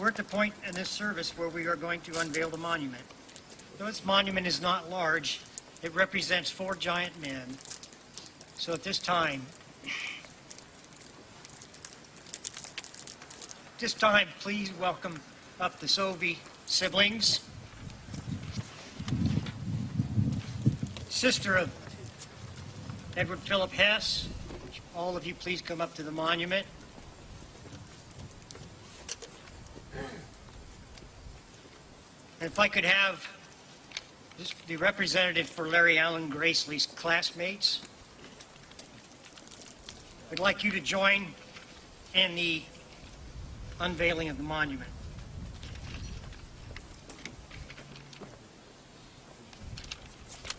We're at the point in this service where we are going to unveil the monument. Though this monument is not large, it represents 4 giant men. So at this time, please welcome up the Sauvey siblings. Sister of Edward Phillip Hess. All of you please come up to the monument. And if I could have the representative for Larry Allan Gracely's classmates, I'd like you to join in the unveiling of the monument.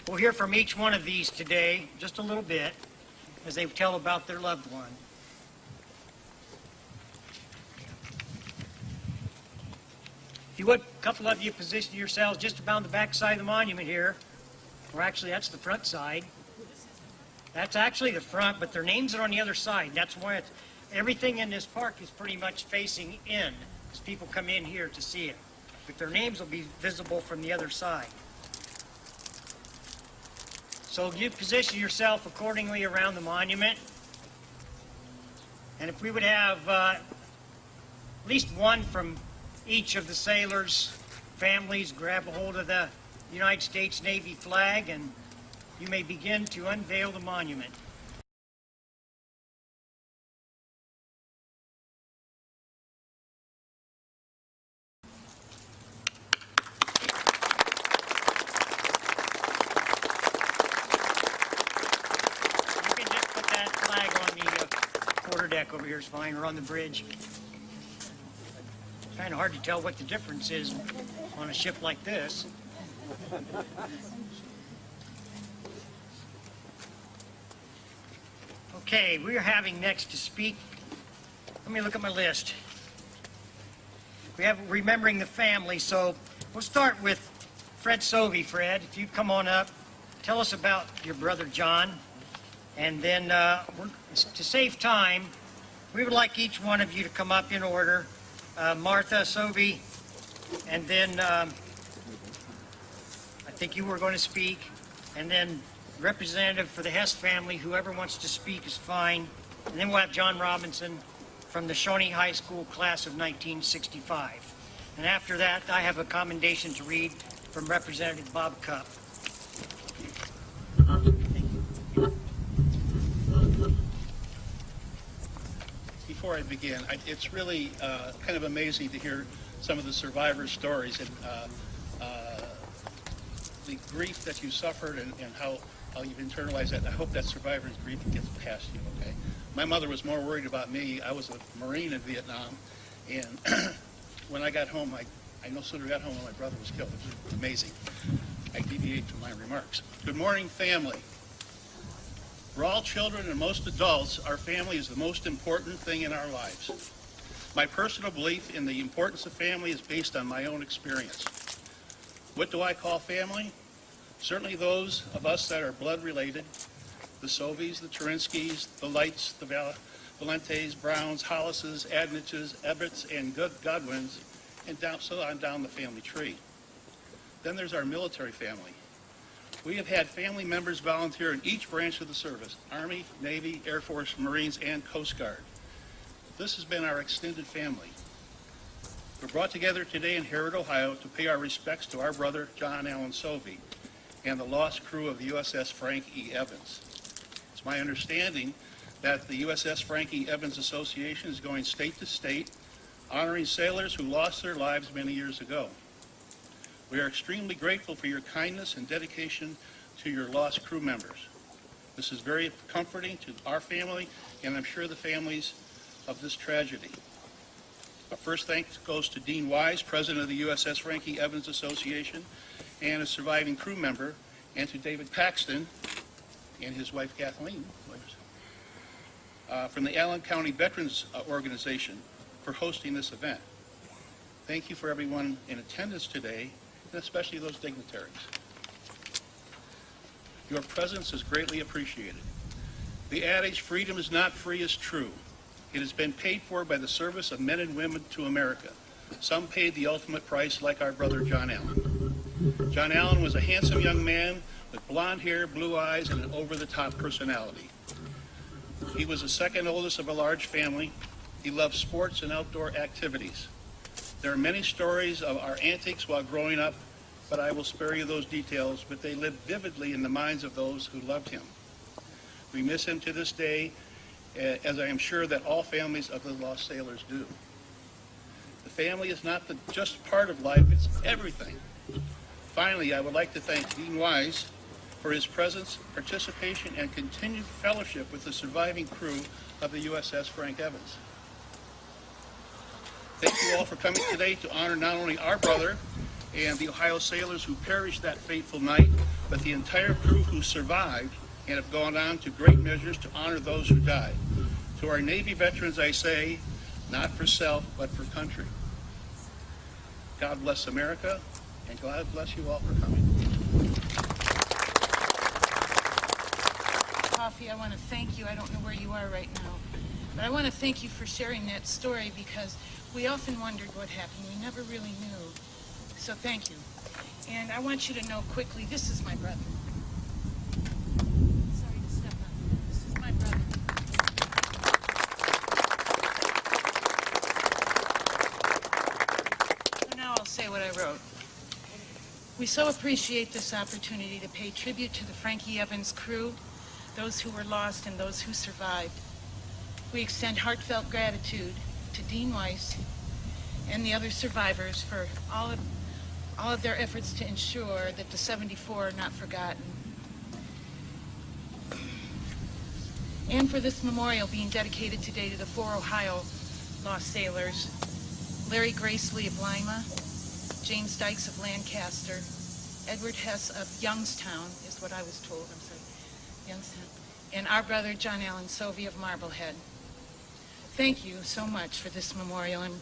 We'll hear from each one of these today, just a little bit, as they tell about their loved one. If you would, a couple of you position yourselves just about the back side of the monument here. Or actually, that's the front side. That's actually the front, but their names are on the other side. That's why everything in this park is pretty much facing in, as people come in here to see it. But their names will be visible from the other side. So you position yourself accordingly around the monument. And if we would have at least one from each of the sailors' families grab a hold of the United States Navy flag, and you may begin to unveil the monument. You can just put that flag on the quarterdeck over here is fine, or on the bridge. Kind of hard to tell what the difference is on a ship like this. Okay, we're having next to speak. Let me look at my list. We have remembering the family, so we'll start with Fred Sauvey. Fred, if you come on up, tell us about your brother John, and then to save time, we would like each one of you to come up in order. Martha Sauvey, and then I think you were going to speak, and then representative for the Hess family, whoever wants to speak is fine, and then we'll have John Robinson from the Shawnee High School class of 1965. And after that, I have a commendation to read from Representative Bob Cupp. Before I begin, it's really kind of amazing to hear some of the survivors' stories and the grief that you suffered and how you've internalized that. And I hope that survivor's grief gets past you, okay? My mother was more worried about me. I was a Marine in Vietnam, and when I got home, I no sooner got home when my brother was killed. It was amazing. I deviate from my remarks. Good morning, family. For all children and most adults, our family is the most important thing in our lives. My personal belief in the importance of family is based on my own experience. What do I call family? Certainly those of us that are blood related, the Sauveys, the Terenskys, the Lights, the Valentes, Browns, Hollises, Adniches, Ebbets, and Godwins, and so on down the family tree. Then there's our military family. We have had family members volunteer in each branch of the service, Army, Navy, Air Force, Marines, and Coast Guard. This has been our extended family. We're brought together today in Harrod, Ohio to pay our respects to our brother, John Allan Sauvey, and the lost crew of the USS Frank E. Evans. It's my understanding that the USS Frank E. Evans Association is going state to state, honoring sailors who lost their lives many years ago. We are extremely grateful for your kindness and dedication to your lost crew members. This is very comforting to our family, and I'm sure the families of this tragedy. Our first thanks goes to Dean Wise, president of the USS Frank E. Evans Association, and a surviving crew member, and to David Paxton and his wife Kathleen from the Allan County Veterans Organization for hosting this event. Thank you for everyone in attendance today, and especially those dignitaries. Your presence is greatly appreciated. The adage, freedom is not free, is true. It has been paid for by the service of men and women to America. Some paid the ultimate price, like our brother John Allan. John Allan was a handsome young man with blonde hair, blue eyes, and an over-the-top personality. He was the second oldest of a large family. He loved sports and outdoor activities. There are many stories of our antics while growing up, but I will spare you those details, but they live vividly in the minds of those who loved him. We miss him to this day, as I am sure that all families of the lost sailors do. The family is not just part of life, it's everything. Finally, I would like to thank Dean Wise for his presence, participation, and continued fellowship with the surviving crew of the USS Frank Evans. Thank you all for coming today to honor not only our brother and the Ohio sailors who perished that fateful night, but the entire crew who survived and have gone on to great measures to honor those who died. To our Navy veterans, I say, not for self, but for country. God bless America, and God bless you all for coming. Coffee, I want to thank you. I don't know where you are right now, but I want to thank you for sharing that story, because we often wondered what happened. We never really knew. So thank you. And I want you to know quickly, this is my brother. Sorry to step on you. This is my brother. So now I'll say what I wrote. We so appreciate this opportunity to pay tribute to the Frank E. Evans crew, those who were lost and those who survived. We extend heartfelt gratitude to Dean Weiss and the other survivors for all of their efforts to ensure that the 74 are not forgotten. And for this memorial being dedicated today to the 4 Ohio lost sailors, Larry Gracely of Lima, James Dykes of Lancaster, Edward Hess of Youngstown, is what I was told, I'm sorry, Youngstown, and our brother John Allan Sauvey of Marblehead. Thank you so much for this memorial and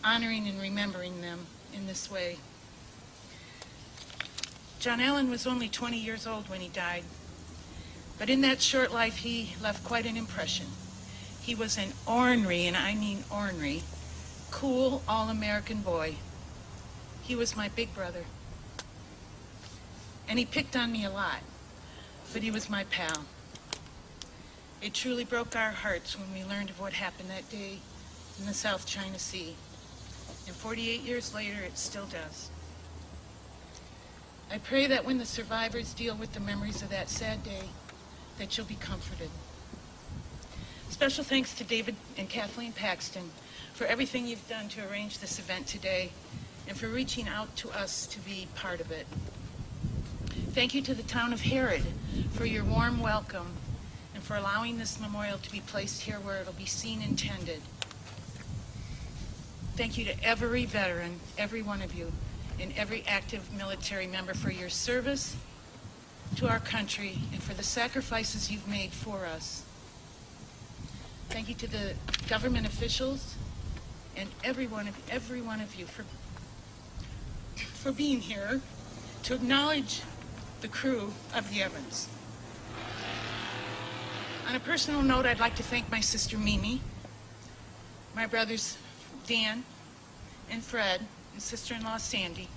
honoring and remembering them in this way. John Allan was only 20 years old when he died, but in that short life he left quite an impression. He was an ornery, and I mean ornery, cool, all-American boy. He was my big brother, and he picked on me a lot, but he was my pal. It truly broke our hearts when we learned of what happened that day in the South China Sea. And 48 years later, it still does. I pray that when the survivors deal with the memories of that sad day, that you'll be comforted. Special thanks to David and Kathleen Paxton for everything you've done to arrange this event today and for reaching out to us to be part of it. Thank you to the town of Harrod for your warm welcome and for allowing this memorial to be placed here where it'll be seen and tended. Thank you to every veteran, every one of you, and every active military member for your service to our country and for the sacrifices you've made for us. Thank you to the government officials and every one of you for being here to acknowledge the crew of the Evans. On a personal note, I'd like to thank my sister Mimi, my brothers Dan and Fred, and sister-in-law Sandy,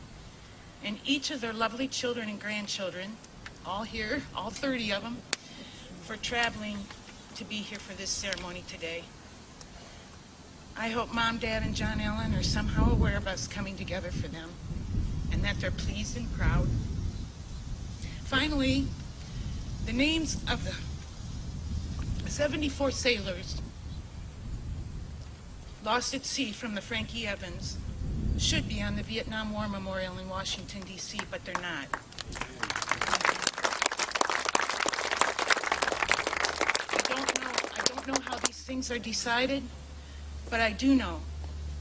and each of their lovely children and grandchildren, all here, all 30 of them, for traveling to be here for this ceremony today. I hope Mom, Dad, and John Allan are somehow aware of us coming together for them, and that they're pleased and proud. Finally, the names of the 74 sailors lost at sea from the Frank E. Evans should be on the Vietnam War Memorial in Washington, D.C., but they're not. I don't know how these things are decided, but I do know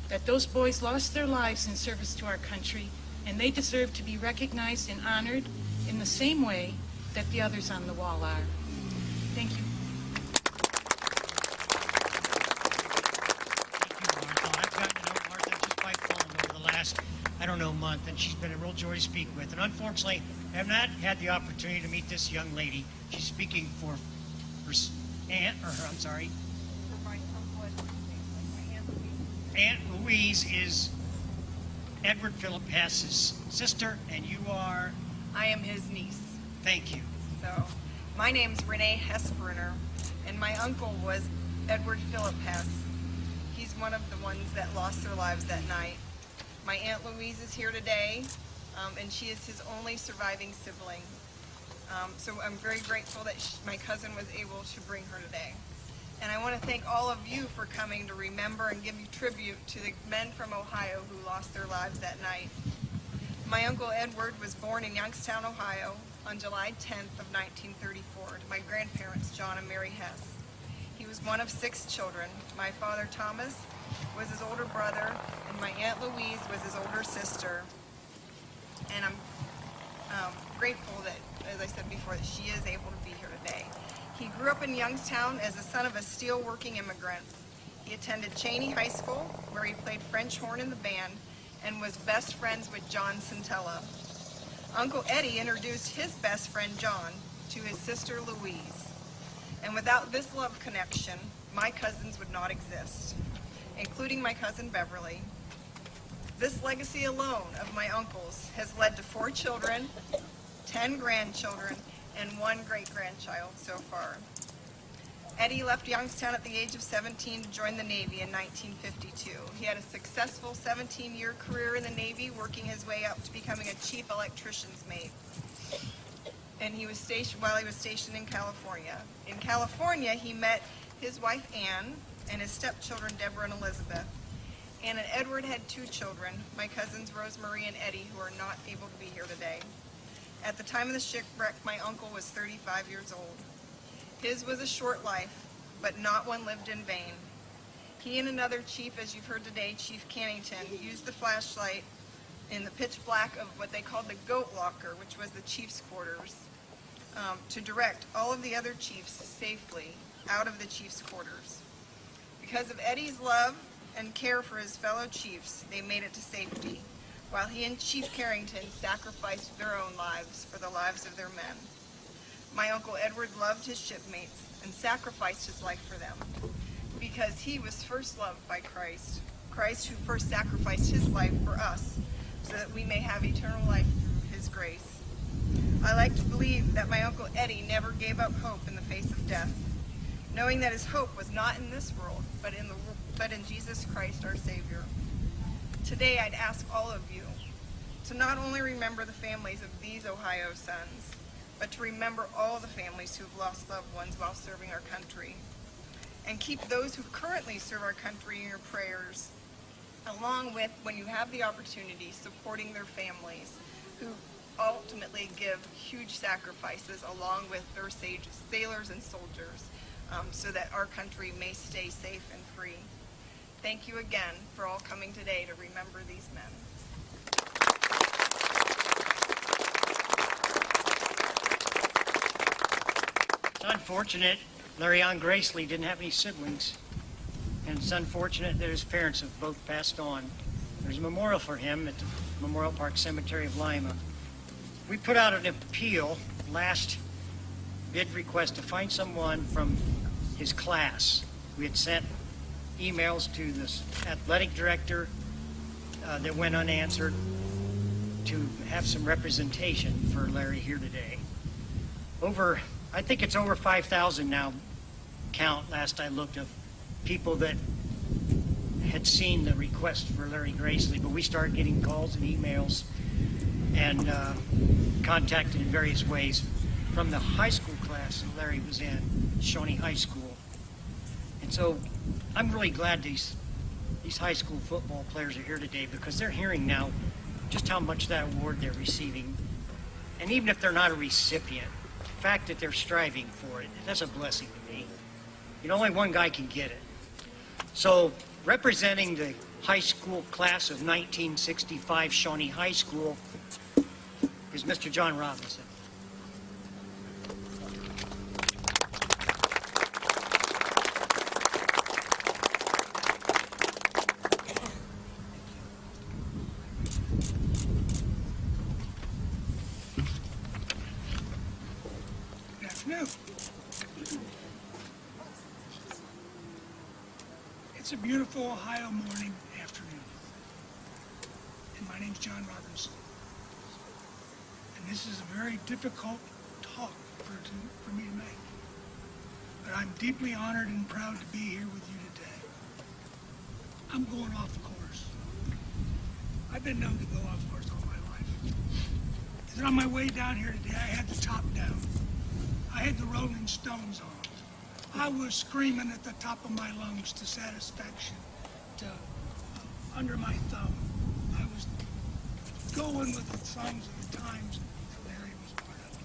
that those boys lost their lives in service to our country, and they deserve to be recognized and honored in the same way that the others on the wall are. Thank you. Month, and she's been a real joy to speak with. And unfortunately, I have not had the opportunity to meet this young lady. She's speaking for her aunt, or her, I'm sorry. Aunt Louise is Edward Phillip Hess's sister, and you are? I am his niece. Thank you. So, my name's Renee Hessbrunner, and my uncle was Edward Phillip Hess. He's one of the ones that lost their lives that night. My Aunt Louise is here today, and she is his only surviving sibling. So I'm very grateful that my cousin was able to bring her today. And I want to thank all of you for coming to remember and give you tribute to the men from Ohio who lost their lives that night. My Uncle Edward was born in Youngstown, Ohio on July 10th of 1934 to my grandparents, John and Mary Hess. He was one of 6 children. My father, Thomas, was his older brother, and my Aunt Louise was his older sister. And I'm grateful that, as I said before, that she is able to be here today. He grew up in Youngstown as the son of a steel-working immigrant. He attended Cheney High School, where he played French horn in the band and was best friends with John Centella. Uncle Eddie introduced his best friend John to his sister Louise. And without this love connection, my cousins would not exist, including my cousin Beverly. This legacy alone of my uncles has led to 4 children, 10 grandchildren, and 1 great-grandchild so far. Eddie left Youngstown at the age of 17 to join the Navy in 1952. He had a successful 17-year career in the Navy, working his way up to becoming a chief electrician's mate. And he was stationed while he was stationed in California. In California, he met his wife Ann and his stepchildren Deborah and Elizabeth. Ann and Edward had 2 children, my cousins Rosemarie and Eddie, who are not able to be here today. At the time of the shipwreck, my uncle was 35 years old. His was a short life, but not one lived in vain. He and another chief, as you've heard today, Chief Cannington, used the flashlight in the pitch black of what they called the goat locker, which was the chief's quarters, to direct all of the other chiefs safely out of the chief's quarters. Because of Eddie's love and care for his fellow chiefs, they made it to safety, while he and Chief Carrington sacrificed their own lives for the lives of their men. My Uncle Edward loved his shipmates and sacrificed his life for them because he was first loved by Christ, Christ who first sacrificed his life for us so that we may have eternal life through his grace. I like to believe that my Uncle Eddie never gave up hope in the face of death, knowing that his hope was not in this world, but in Jesus Christ, our Savior. Today, I'd ask all of you to not only remember the families of these Ohio sons, but to remember all the families who've lost loved ones while serving our country. And keep those who currently serve our country in your prayers, along with, when you have the opportunity, supporting their families who ultimately give huge sacrifices along with their sailors and soldiers so that our country may stay safe and free. Thank you again for all coming today to remember these men. It's unfortunate Larry Ann Gracely didn't have any siblings, and it's unfortunate that his parents have both passed on. There's a memorial for him at the Memorial Park Cemetery of Lima. We put out an appeal last bid request to find someone from his class. We had sent emails to the athletic director that went unanswered to have some representation for Larry here today. I think it's over 5,000 now count, last I looked, of people that had seen the request for Larry Gracely, but we started getting calls and emails and contacted in various ways from the high school class that Larry was in, Shawnee High School. And so I'm really glad these high school football players are here today because they're hearing now just how much that award they're receiving. And even if they're not a recipient, the fact that they're striving for it, that's a blessing to me. You know, only one guy can get it. So representing the high school class of 1965 Shawnee High School is Mr. John Robinson. Good afternoon. It's a beautiful Ohio morning afternoon. and my name's John Robinson. And this is a very difficult talk for me to make. But I'm deeply honored and proud to be here with you today. I'm going off course. I've been known to go off course all my life. And on my way down here today, I had the top down. I had the Rolling Stones on. I was screaming at the top of my lungs to satisfaction, to under my thumb. I was going with the songs of the times that Larry was part of.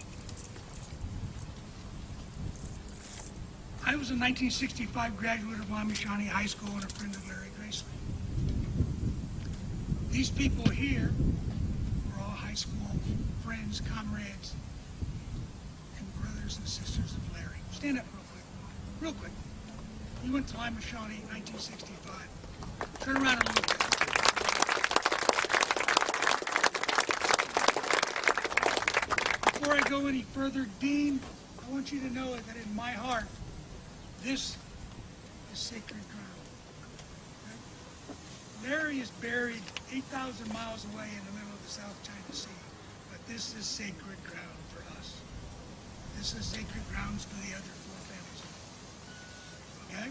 I was a 1965 graduate of Shawnee High School and a friend of Larry Gracely. These people here were all high school friends, comrades, and brothers and sisters of Larry. Stand up real quick. You went to Shawnee in 1965. Turn around a little bit. Before I go any further, Dean, I want you to know that in my heart, this is sacred ground. Okay? Larry is buried 8,000 miles away in the middle of the South China Sea, but this is sacred ground for us. This is sacred grounds for the other four families. Okay?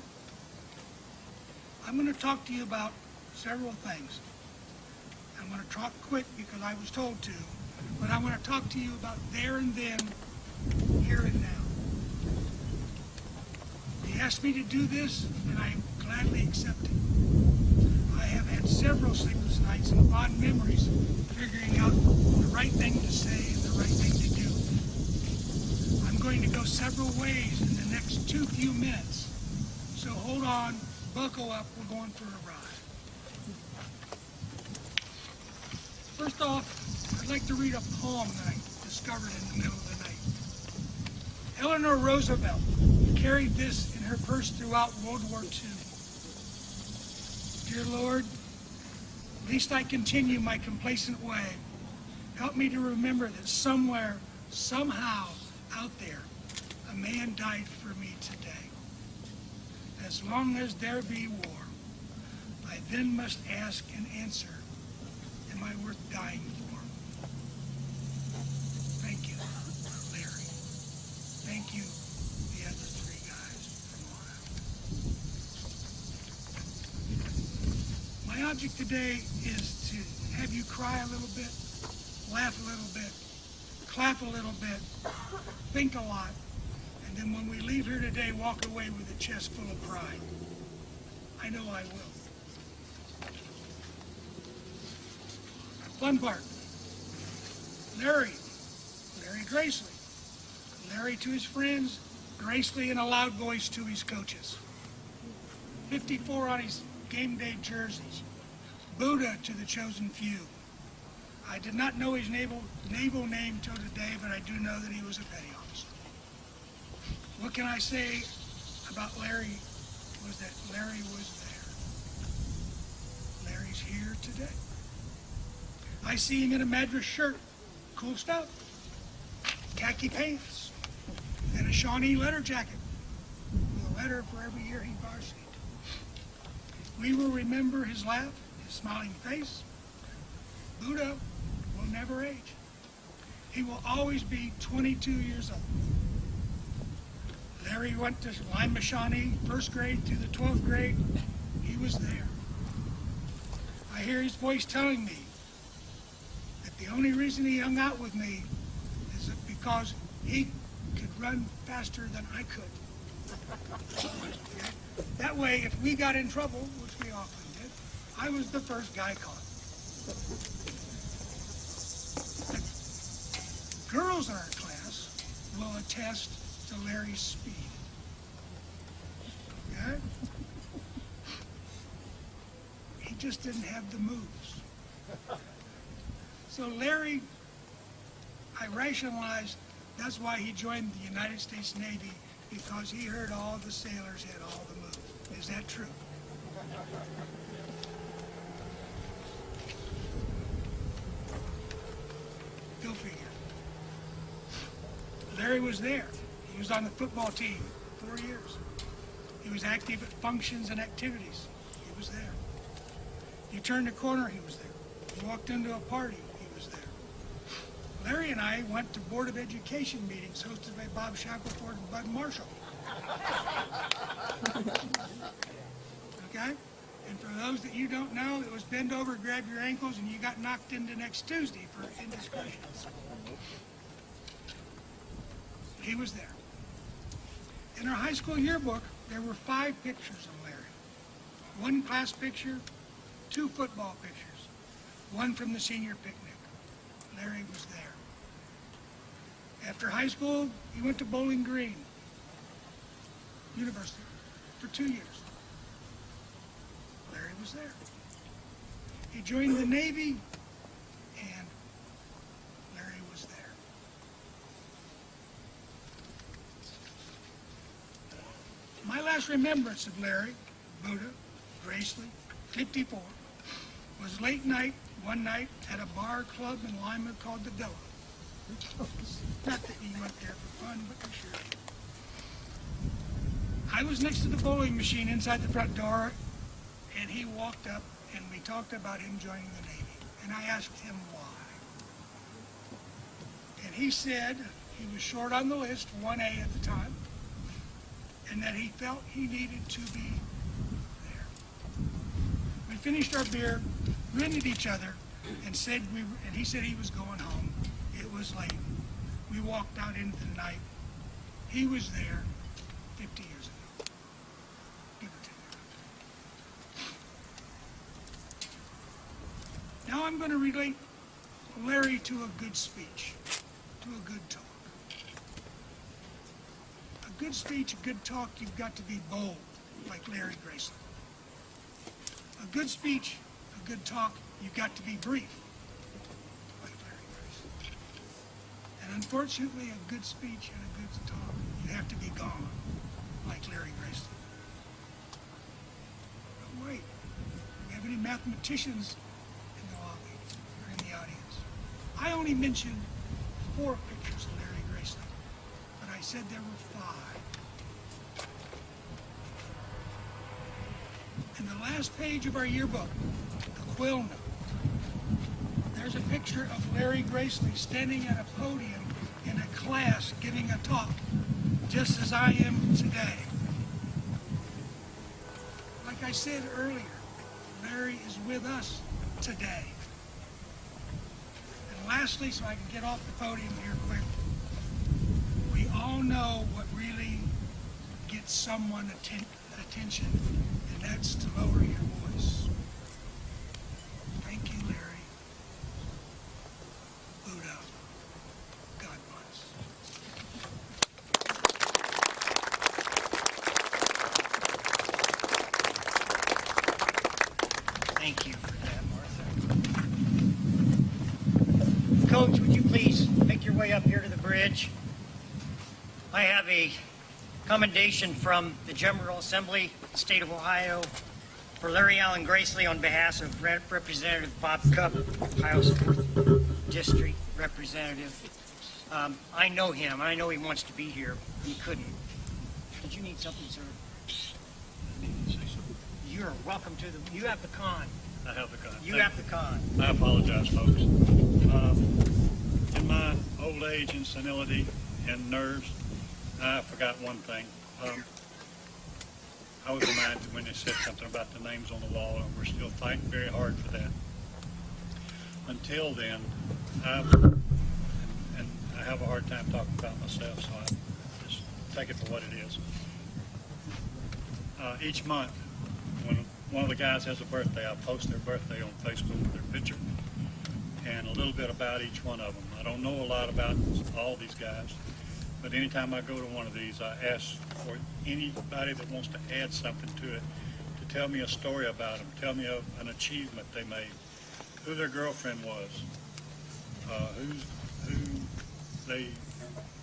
I'm going to talk to you about several things. I'm going to talk quick because I was told to, but I want to talk to you about there and then, here and now. He asked me to do this, and I gladly accepted. I have had several sleepless nights and fond memories figuring out the right thing to say and the right thing to do. I'm going to go several ways in the next few minutes, so hold on. Buckle up, we're going for a ride. First off, I'd like to read a poem that I discovered in the middle of the night. Eleanor Roosevelt carried this in her purse throughout World War II. Dear Lord, lest I continue my complacent way, help me to remember that somewhere, somehow, out there, a man died for me today. As long as there be war, I then must ask and answer, am I worth dying for? Thank you, Larry. Thank you, the other three guys from Ohio. My object today is to have you cry a little bit, laugh a little bit, clap a little bit, think a lot, and then when we leave here today, walk away with a chest full of pride. I know I will. Fun part. Larry Gracely. Larry to his friends, Gracely in a loud voice to his coaches. 54 on his game day jerseys. Buddha to the chosen few. I did not know his naval name till today, but I do know that he was a petty officer. What can I say about Larry was that Larry was there. Larry's here today. I see him in a Madras shirt. Cool stuff. Khaki pants. And a Shawnee letter jacket. With a letter for every year he varsited. We will remember his laugh, his smiling face. Buddha will never age. He will always be 22 years old. Larry went to Shawnee, first grade through the 12th grade. He was there. I hear his voice telling me that the only reason he hung out with me is because he could run faster than I could. That way, if we got in trouble, which we often did, I was the first guy caught. The girls in our class will attest to Larry's speed. Okay? He just didn't have the moves. So Larry, I rationalized that's why he joined the United States Navy, because he heard all the sailors had all the moves. Is that true? Go figure. Larry was there. He was on the football team 4 years. He was active at functions and activities. He was there. You turned the corner, he was there. You walked walked into a party, he was there. Larry and I went to Board of Education meetings hosted by Bob Shackelford and Bud Marshall. Okay? And for those that you don't know, it was bend over, grab your ankles, and you got knocked into next Tuesday for indiscretions. He was there. In our high school yearbook, there were 5 pictures of Larry. 1 class picture, 2 football pictures, 1 from the senior picnic. Larry was there. After high school, he went to Bowling Green University for 2 years. Larry was there. He joined the Navy, and Larry was there. My last remembrance of Larry, Buddha, Gracely, 54, was late night, one night, at a bar club in Lima called the Villa. Not that he went there for fun, but for sure. I was next to the bowling machine inside the front door, and he walked up, and we talked about him joining the Navy. And I asked him why. And he said he was short on the list, 1A at the time, and that he felt he needed to be there. We finished our beer, grinned at each other, and he said he was going home. It was late. We walked out into the night. He was there 50 years ago, give or take. Now I'm going to relate Larry to a good speech, to a good talk. A good speech, a good talk, you've got to be bold, like Larry Grayson. A good speech, a good talk, you've got to be brief, like Larry Grayson. And unfortunately, a good speech and a good talk, you have to be gone, like Larry Grayson. But wait, do we have any mathematicians in the lobby or in the audience? I only mentioned 4 pictures of Larry Grayson, but I said there were 5. In the last page of our yearbook, the quill note, there's a picture of Larry Gracely standing at a podium in a class giving a talk, just as I am today. Like I said earlier, Larry is with us today. And lastly, so I can get off the podium here quick, we all know what really gets someone attention, and that's to lower your voice. Thank you, Larry. Buddha. God bless. Thank you for that, Martha. Coach, would you please make your way up here to the bridge? I have a commendation from the General Assembly, State of Ohio, for Larry Allen Gracely on behalf of Representative Bob Cupp, Ohio's 4th District Representative. I know him. I know he wants to be here. He couldn't. Did you need something, sir? You're welcome to the... You have the con. I have the con. You have the con. I apologize, folks. In my old age and senility and nerves, I forgot one thing. I was reminded when they said something about the names on the wall, and we're still fighting very hard for that. Until then, I have a hard time talking about myself, so I just take it for what it is. Each month, when one of the guys has a birthday, I post their birthday on Facebook with their picture and a little bit about each one of them. I don't know a lot about all these guys, but anytime I go to one of these, I ask for anybody that wants to add something to it to tell me a story about them, tell me an achievement they made, who their girlfriend was, who they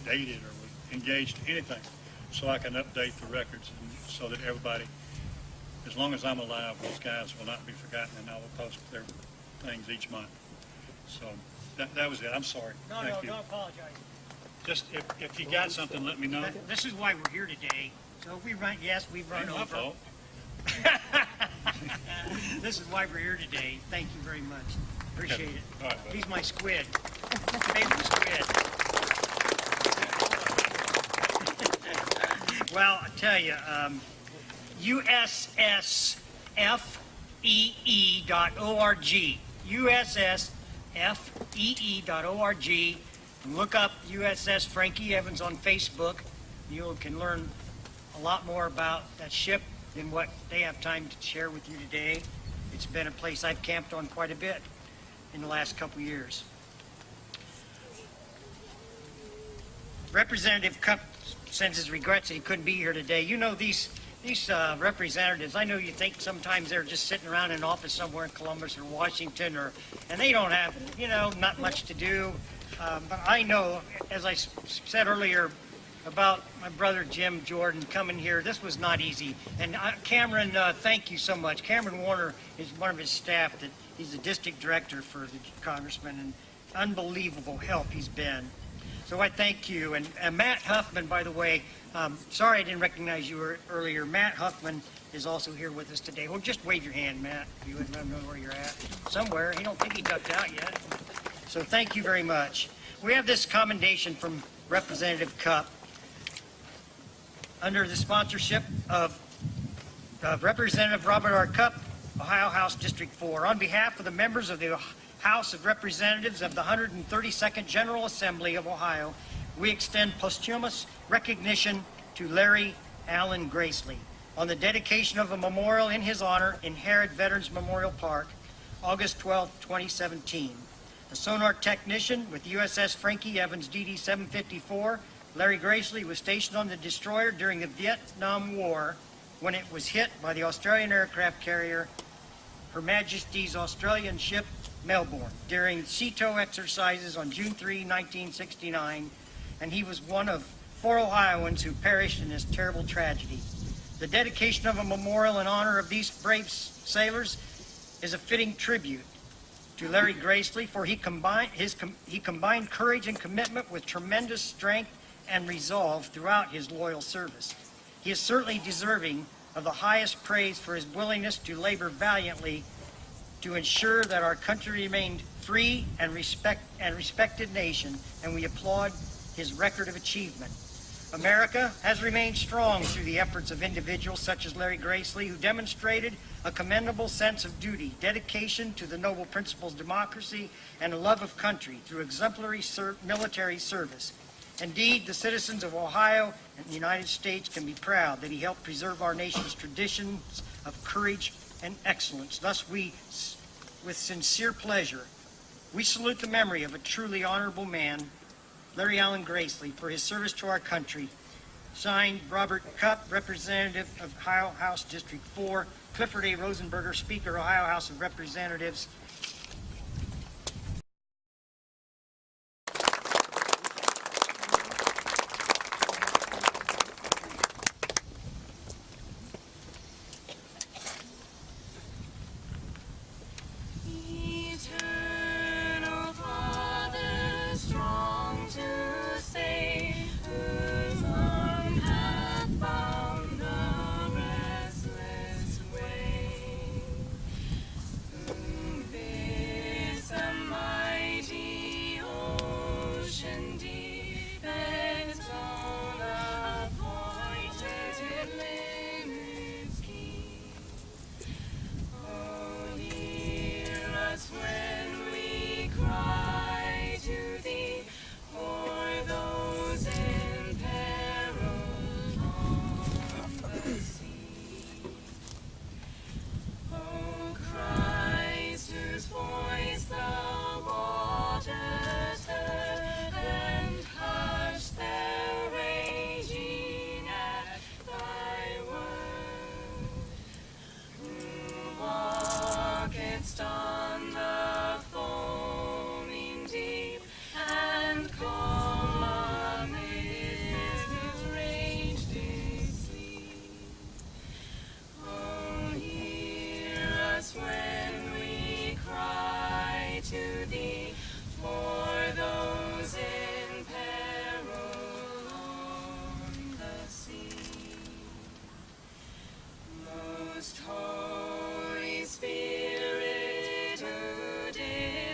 dated or was engaged to, anything, so I can update the records and so that everybody, as long as I'm alive, those guys will not be forgotten, and I will post their things each month. So that was it. I'm sorry. Thank you. Don't apologize. Just if you got something, let me know. This is why we're here today. So if we run, yes, we've run Ain't my over. fault. This is why we're here today. Thank you very much. Appreciate it. All right, buddy. He's my squid. Favorite squid. Well, I tell you, USSFEE.org. USSFEE.org. Look up USS Frank E. Evans on Facebook. You can learn a lot more about that ship than what they have time to share with you today. It's been a place I've camped on quite a bit in the last couple years. Representative Cupp sends his regrets that he couldn't be here today. You know, these representatives, I know you think sometimes they're just sitting around in an office somewhere in Columbus or Washington, and they don't have, not much to do. But I know, as I said earlier, about my brother Jim Jordon coming here. This was not easy. And Cameron, thank you so much. Cameron Warner is one of his staff. That he's the district director for the Congressman, and unbelievable help he's been. So I thank you. And Matt Huffman, by the way, sorry I didn't recognize you earlier. Matt Huffman is also here with us today. Well, just wave your hand, Matt, if you wouldn't know where you're at. Somewhere. He don't think he ducked out yet. So thank you very much. We have this commendation from Representative Cupp under the sponsorship of Representative Robert R. Cupp, Ohio House District 4. On behalf of the members of the House of Representatives of the 132nd General Assembly of Ohio, we extend posthumous recognition to Larry Allan Gracely on the dedication of a memorial in his honor in Harrod Veterans Memorial Park, August 12, 2017. A sonar technician with USS Frank E. Evans DD-754, Larry Gracely was stationed on the destroyer during the Vietnam War when it was hit by the Australian aircraft carrier Her Majesty's Australian ship Melbourne during CPO exercises on June 3, 1969, and he was one of 4 Ohioans who perished in this terrible tragedy. The dedication of a memorial in honor of these brave sailors is a fitting tribute to Larry Gracely, for he combined courage and commitment with tremendous strength and resolve throughout his loyal service. He is certainly deserving of the highest praise for his willingness to labor valiantly to ensure that our country remained free and respected nation, and we applaud his record of achievement. America has remained strong through the efforts of individuals such as Larry Gracely, who demonstrated a commendable sense of duty, dedication to the noble principles of democracy, and a love of country through exemplary military service. Indeed, the citizens of Ohio and the United States can be proud that he helped preserve our nation's traditions of courage and excellence. Thus, with sincere pleasure, we salute the memory of a truly honorable man, Larry Allan Gracely, for his service to our country. Signed, Robert Cupp, Representative of Ohio House District 4, Clifford A. Rosenberger, Speaker, Ohio House of Representatives. Eternal Father, strong to save, whose arm hath bound the restless wave, who bids the mighty ocean deep exalt the appointed limits keep. Oh, hear us when we cry to thee for those in peril on the sea. Oh, Christ, whose voice the waters heard and hushed their raging at thy word, who walkest on the foaming deep and calm amidst its raging sea. Oh, hear us when we cry to thee for those in peril on the sea. Most Holy Spirit, who did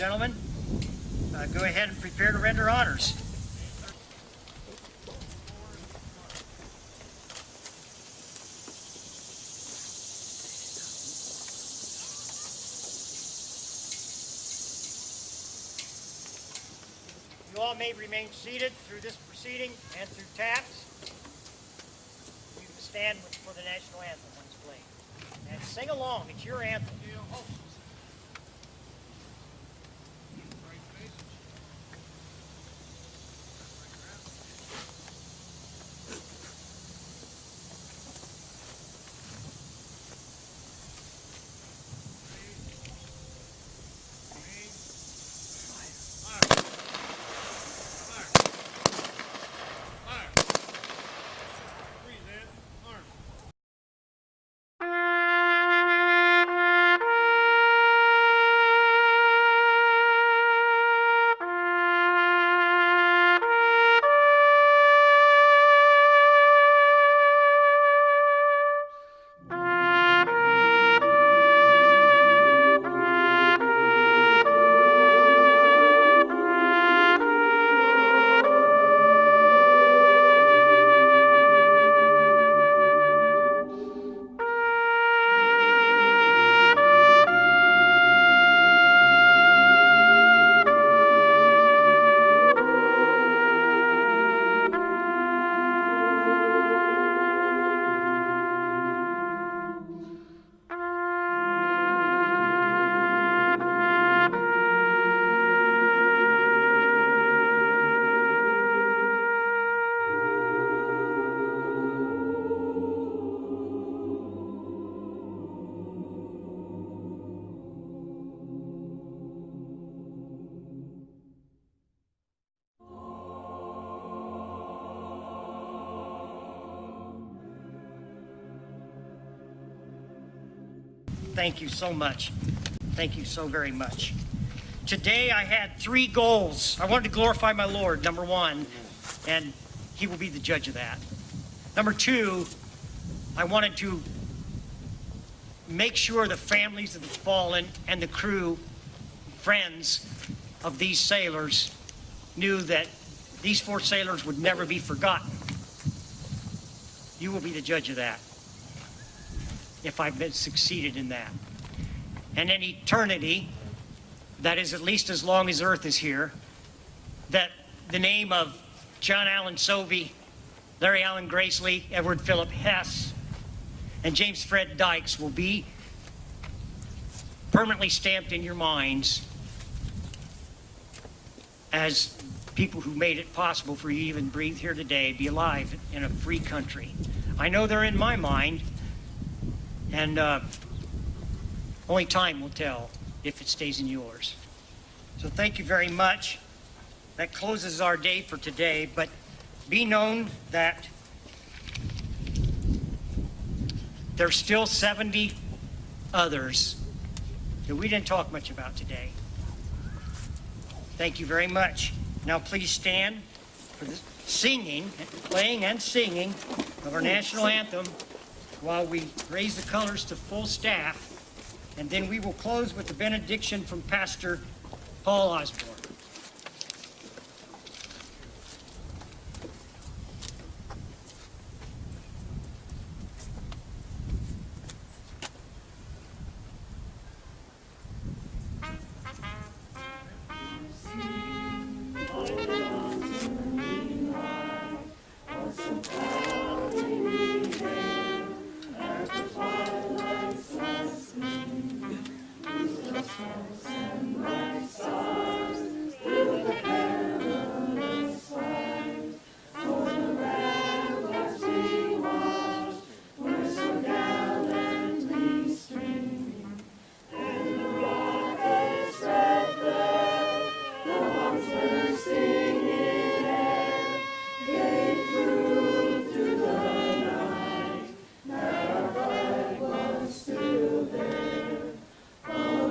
gentlemen, go ahead and prepare to render honors. You all may remain seated through this proceeding and through taps. You can stand for the national anthem when it's played. And sing along, it's your anthem. Thank you so much. Thank you so very much. Today I had 3 goals. I wanted to glorify my Lord, number 1, and he will be the judge of that. Number 2, I wanted to make sure the families of the fallen and the crew, friends of these sailors, knew that these 4 sailors would never be forgotten. You will be the judge of that, if I've been succeeded in that. And in eternity, that is at least as long as Earth is here, that the name of John Allan Sauvey, Larry Allen Gracely, Edward Phillip Hess, and James Fred Dykes will be permanently stamped in your minds as people who made it possible for you to even breathe here today, be alive in a free country. I know they're in my mind, and only time will tell if it stays in yours. So thank you very much. That closes our day for today, but be known that there's still 70 others that we didn't talk much about today. Thank you very much. Now please stand for the singing, playing and singing of our national anthem while we raise the colors to full staff, and then we will close with the benediction from Pastor Paul Osborne.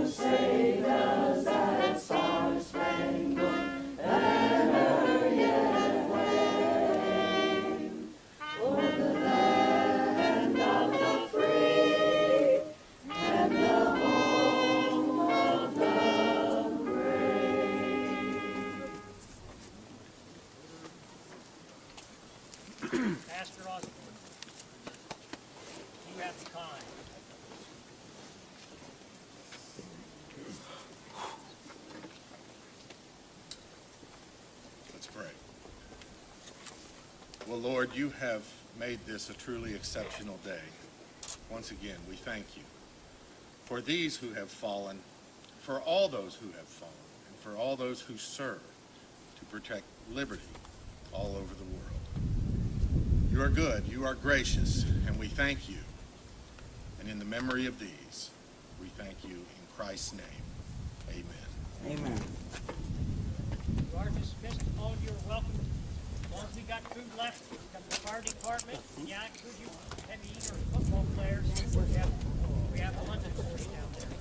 Say does that song Lord, you have made this a truly exceptional day. Once again, we thank you for these who have fallen, for all those who have fallen, and for all those who serve to protect liberty all over the world. You are good, you are gracious, and we thank you. And in the memory of these, we thank you in Christ's name. Amen. Amen. You are dismissed. All of you are welcome. As long as we got food left, come to the fire department. Yeah, include you heavy eater football players. We have the London down there.